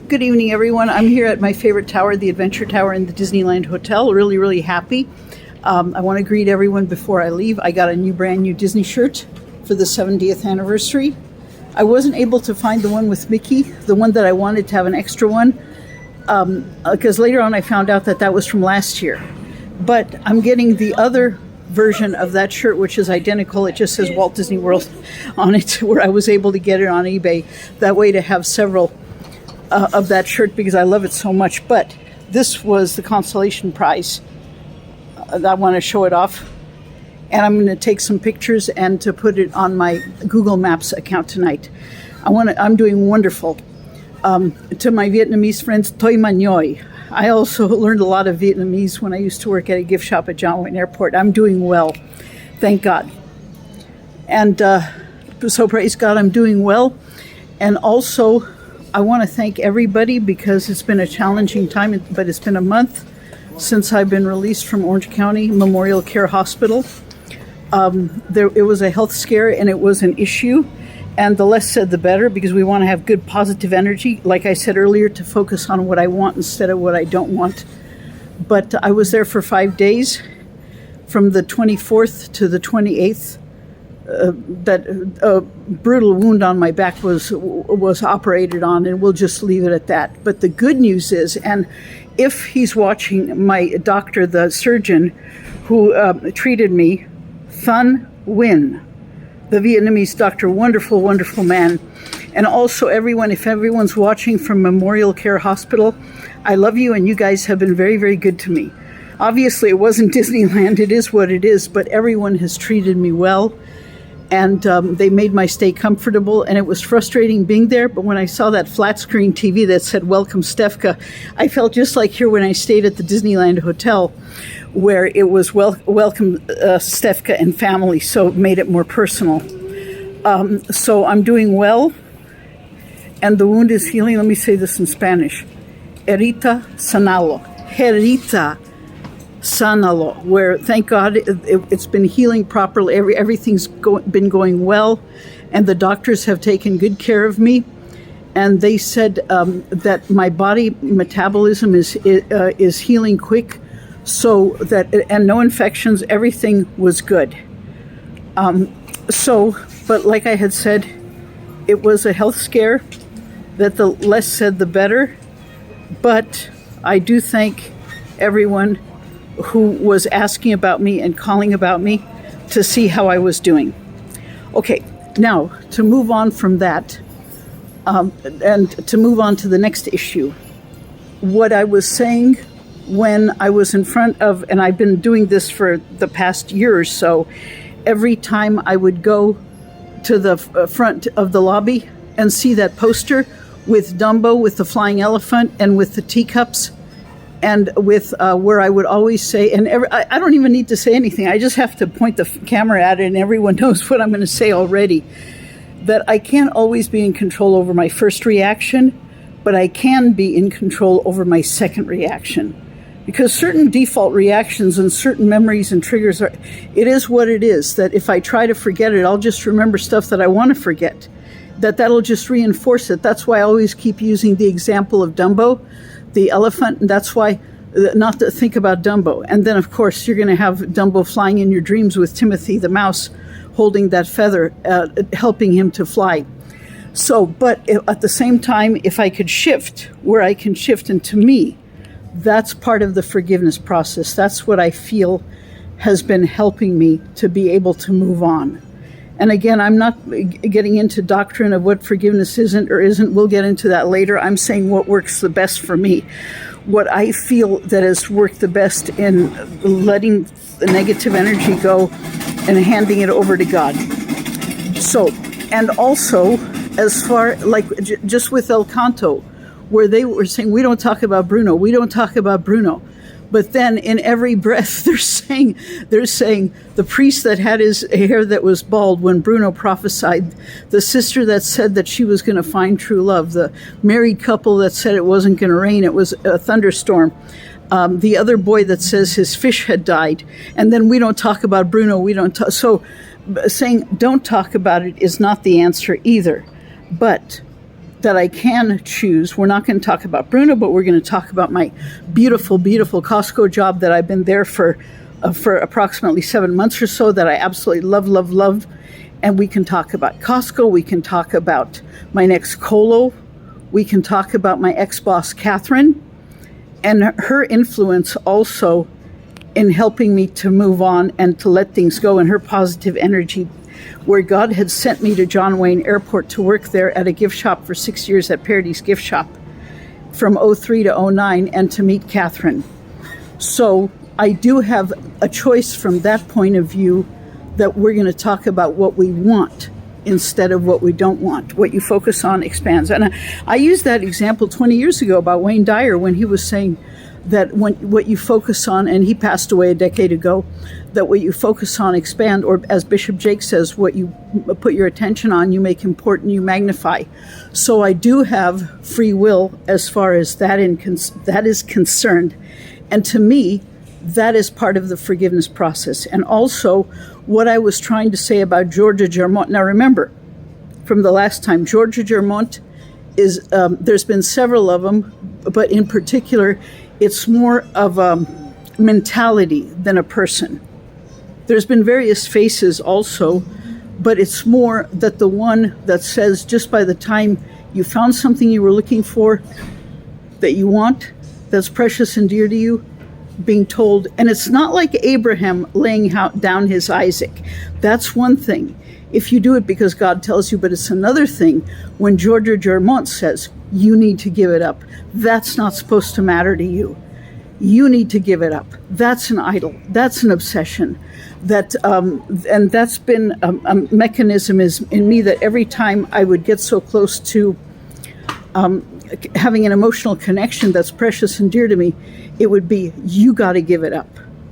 Good evening, everyone. I'm here at my favorite tower, the Adventure Tower in the Disneyland Hotel. Really, really happy. I want to greet everyone before I leave. I got a brand new Disney shirt for the 70th anniversary. I wasn't able to find the one with Mickey, the one that I wanted to have an extra one, because later on I found out that was from last year. But I'm getting the other version of that shirt, which is identical. It just says Walt Disney World on it, where I was able to get it on eBay. That way to have several of that shirt because I love it so much. But this was the consolation prize. I want to show it off. And I'm going to take some pictures and to put it on my Google Maps account tonight. I'm doing wonderful. To my Vietnamese friends, Toi Man Nhoi. I also learned a lot of Vietnamese when I used to work at a gift shop at John Wayne Airport. I'm doing well, thank God. And so praise God, I'm doing well. And also, I want to thank everybody because it's been a challenging time, but it's been a month since I've been released from Orange County Memorial Care Hospital. It was a health scare and it was an issue. And the less said, the better, because we want to have good positive energy, like I said earlier, to focus on what I want instead of what I don't want. But I was there for 5 days, from the 24th to the 28th. That brutal wound on my back was operated on, and we'll just leave it at that. But the good news is, and if he's watching, my doctor, the surgeon who treated me, Thuan Nguyen, the Vietnamese doctor, wonderful, wonderful man. And also if everyone's watching from Memorial Care Hospital, I love you and you guys have been very, very good to me. Obviously, it wasn't Disneyland, it is what it is, but everyone has treated me well. And they made my stay comfortable, and it was frustrating being there. But when I saw that flat screen TV that said, "Welcome, Stefka," I felt just like here when I stayed at the Disneyland Hotel, where it was welcome Stefka and family, so it made it more personal. So I'm doing well, and the wound is healing. Let me say this in Spanish. Herita sanalo. Herita sanalo, where thank God it's been healing properly. Everything's been going well, and the doctors have taken good care of me. And they said that my body metabolism is healing quick, so that and no infections. Everything was good. But like I had said, it was a health scare. That the less said, the better. But I do thank everyone who was asking about me and calling about me to see how I was doing. Okay, now to move on from that and to move on to the next issue. What I was saying when I was in front of, and I've been doing this for the past year or so, every time I would go to the front of the lobby and see that poster with Dumbo, with the flying elephant, and with the teacups, and with where I would always say, and I don't even need to say anything. I just have to point the camera at it, and everyone knows what I'm going to say already. That I can't always be in control over my first reaction, but I can be in control over my second reaction. Because certain default reactions and certain memories and triggers it is what it is. That if I try to forget it, I'll just remember stuff that I want to forget. That'll just reinforce it. That's why I always keep using the example of Dumbo, the elephant, and that's why not to think about Dumbo. And then, of course, you're going to have Dumbo flying in your dreams with Timothy the mouse holding that feather, helping him to fly. So, but at the same time, if I could shift where I can shift, and to me, that's part of the forgiveness process. That's what I feel has been helping me to be able to move on. And again, I'm not getting into doctrine of what forgiveness isn't or isn't. We'll get into that later. I'm saying what works the best for me. What I feel that has worked the best in letting the negative energy go and handing it over to God. So, and also, as far, like just with El Canto, where they were saying, we don't talk about Bruno, we don't talk about Bruno. But then in every breath, they're saying the priest that had his hair that was bald when Bruno prophesied, the sister that said that she was going to find true love, the married couple that said it wasn't going to rain, it was a thunderstorm, the other boy that says his fish had died, and then we don't talk about Bruno, we don't talk. So saying don't talk about it is not the answer either. But that I can choose. We're not going to talk about Bruno, but we're going to talk about my beautiful, beautiful Costco job that I've been there for approximately 7 months or so, that I absolutely love, love, love. And we can talk about Costco. We can talk about my next colo. We can talk about my ex-boss, Catherine, and her influence also in helping me to move on and to let things go, and her positive energy, where God had sent me to John Wayne Airport to work there at a gift shop for 6 years at Parody's Gift Shop from 03 to 09, and to meet Catherine. So I do have a choice from that point of view, that we're going to talk about what we want instead of what we don't want. What you focus on expands. And I used that example 20 years ago about Wayne Dyer, when he was saying that what you focus on, and he passed away a decade ago, that what you focus on expand, or as Bishop Jake says, what you put your attention on, you make important, you magnify. So I do have free will as far as that is concerned. And to me, that is part of the forgiveness process. And also, what I was trying to say about Georgia Germont. Now remember, from the last time, Georgia Germont is, there's been several of them, but in particular, it's more of a mentality than a person. There's been various faces also, but it's more that the one that says, just by the time you found something you were looking for, that you want, that's precious and dear to you, being told. And it's not like Abraham laying down his Isaac. That's one thing, if you do it because God tells you, but it's another thing when Georgia Germont says, you need to give it up. That's not supposed to matter to you. You need to give it up. That's an idol. That's an obsession. And that's been a mechanism is in me, that every time I would get so close to having an emotional connection that's precious and dear to me, it would be, you got to give it up.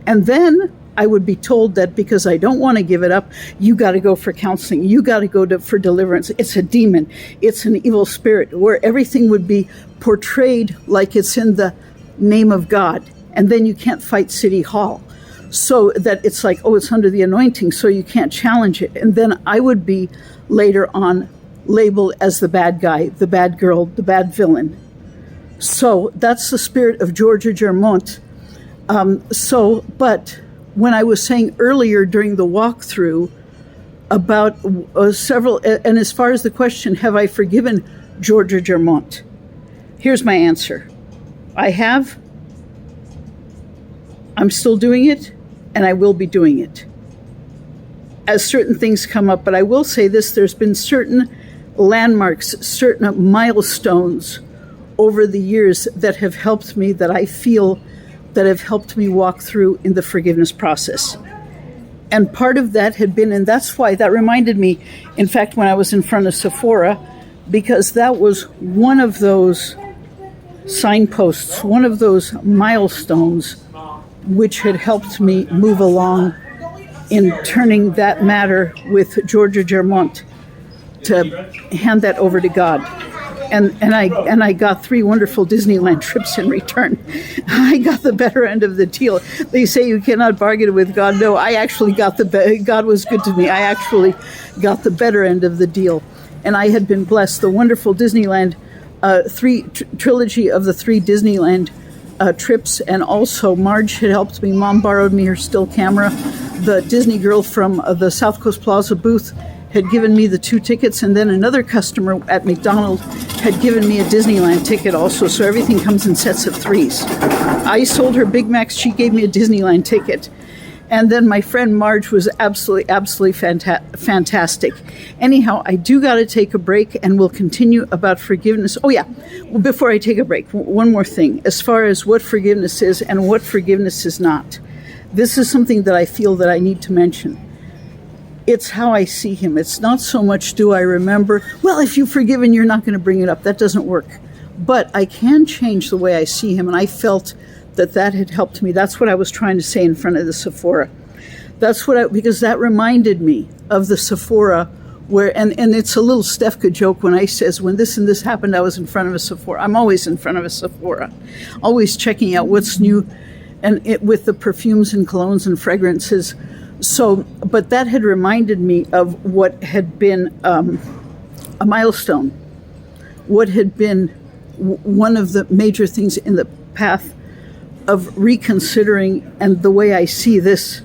And then I would be told that because I don't want to give it up, you got to go for counseling. You got to go for deliverance. It's a demon. It's an evil spirit, where everything would be portrayed like it's in the name of God. And then you can't fight City Hall. So that it's like, oh, it's under the anointing, so you can't challenge it. And then I would be later on labeled as the bad guy, the bad girl, the bad villain. So that's the spirit of Georgia Germont. But when I was saying earlier during the walkthrough about several, and as far as the question, have I forgiven Georgia Germont? Here's my answer. I have. I'm still doing it, and I will be doing it as certain things come up. But I will say this, there's been certain landmarks, certain milestones over the years that have helped me, that I feel that have helped me walk through in the forgiveness process. And part of that had been, and that's why that reminded me, in fact, when I was in front of Sephora, because that was one of those signposts, one of those milestones which had helped me move along in turning that matter with Georgia Germont to hand that over to God. And I got 3 wonderful Disneyland trips in return. I got the better end of the deal. They say you cannot bargain with God. No, I actually got God was good to me. I actually got the better end of the deal. And I had been blessed. The wonderful Disneyland trilogy of the 3 Disneyland trips, and also Marge had helped me. Mom borrowed me her still camera. The Disney girl from the South Coast Plaza booth had given me the 2 tickets, and then another customer at McDonald's had given me a Disneyland ticket also, so everything comes in sets of 3s. I sold her Big Macs, she gave me a Disneyland ticket. And then my friend Marge was absolutely fantastic. Anyhow, I do got to take a break, and we'll continue about forgiveness. Oh yeah, well, before I take a break, one more thing. As far as what forgiveness is and what forgiveness is not, this is something that I feel that I need to mention. It's how I see him. It's not so much do I remember, well, if you've forgiven, you're not going to bring it up. That doesn't work. But I can change the way I see him, and I felt that had helped me. That's what I was trying to say in front of the Sephora. Because that reminded me of the Sephora where, and it's a little Stefka joke when I says, when this and this happened, I was in front of a Sephora. I'm always in front of a Sephora, always checking out what's new, and with the perfumes and colognes and fragrances. So, but that had reminded me of what had been a milestone. what had been one of the major things in the path of reconsidering and the way I see this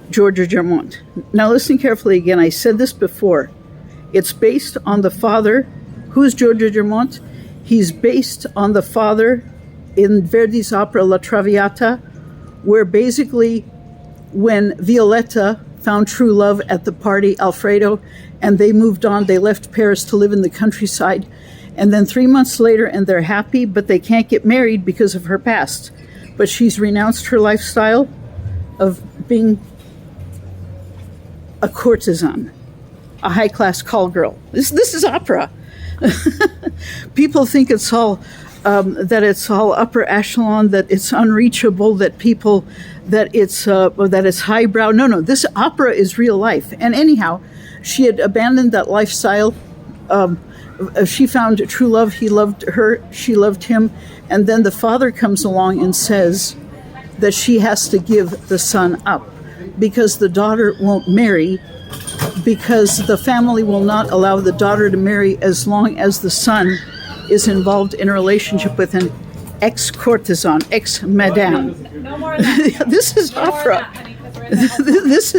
Georgia Germont. Now listen carefully again. I said this before. It's based on the father. Who's Georgia Germont? He's based on the father in Verdi's opera La Traviata, where basically when Violetta found true love at the party, Alfredo, and they moved on, they left Paris to live in the countryside, and then 3 months later, and they're happy, but they can't get married because of her past. But she's renounced her lifestyle of being a courtesan, a high-class call girl. This is opera. People think it's all that it's all upper echelon, that it's unreachable, that it's highbrow. No, this opera is real life. And anyhow, she had abandoned that lifestyle. She found true love. He loved her. She loved him. And then the father comes along and says that she has to give the son up because the daughter won't marry, because the family will not allow the daughter to marry as long as the son is involved in a relationship with an ex-courtesan, ex-madame. No more of that. This is opera. This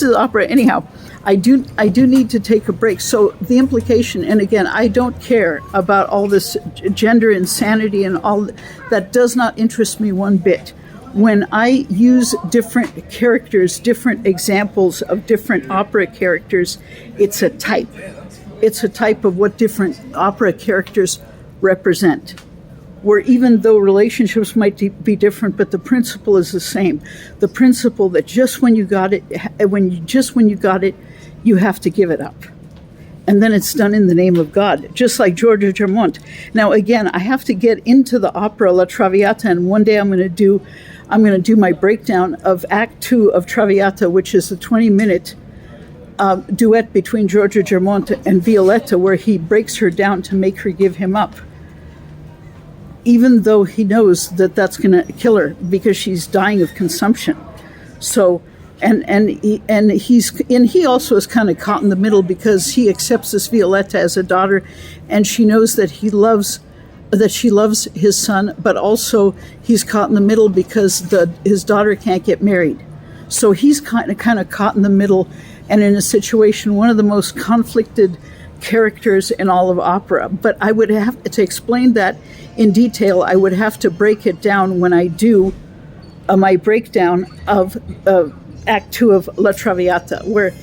is opera. Anyhow, I do need to take a break. So the implication, and again, I don't care about all this gender insanity and all that, does not interest me one bit. When I use different characters, different examples of different opera characters, it's a type. It's a type of what different opera characters represent. Where even though relationships might be different, but the principle is the same. The principle that just when you got it, you have to give it up. And then it's done in the name of God, just like Georgia Germont. Now, again, I have to get into the opera La Traviata, and one day I'm going to do my breakdown of Act 2 of Traviata, which is a 20-minute duet between Georgia Germont and Violetta, where he breaks her down to make her give him up, even though he knows that that's going to kill her because she's dying of consumption. So, he also is kind of caught in the middle because he accepts this Violetta as a daughter, and she knows that she loves his son, but also he's caught in the middle because his daughter can't get married. So he's kind of caught in the middle and in a situation, one of the most conflicted characters in all of opera. But I would have to explain that in detail. I would have to break it down when I do my breakdown of Act 2 of La Traviata, where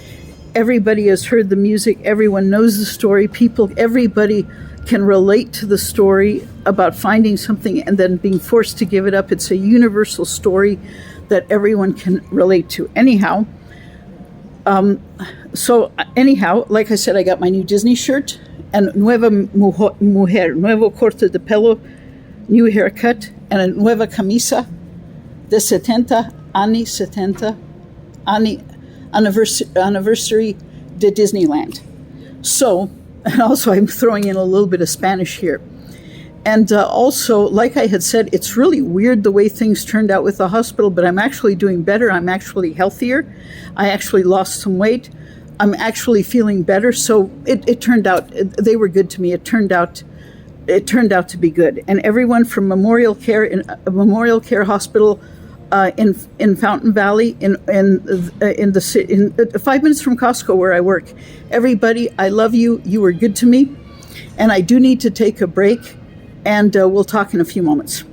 everybody has heard the music, everyone knows the story, everybody can relate to the story about finding something and then being forced to give it up. It's a universal story that everyone can relate to. Anyhow, like I said, I got my new Disney shirt and nueva mujer, nuevo corte de pelo, new haircut, and a nueva camisa de 70 anniversary de Disneyland. So, and also I'm throwing in a little bit of Spanish here. And also, like I had said, it's really weird the way things turned out with the hospital, but I'm actually doing better. I'm actually healthier. I actually lost some weight. I'm actually feeling better. So it turned out, they were good to me. It turned out to be good. And everyone from Memorial Care Hospital in Fountain Valley, in 5 minutes from Costco where I work, everybody, I love you. You were good to me. And I do need to take a break. And we'll talk in a few moments.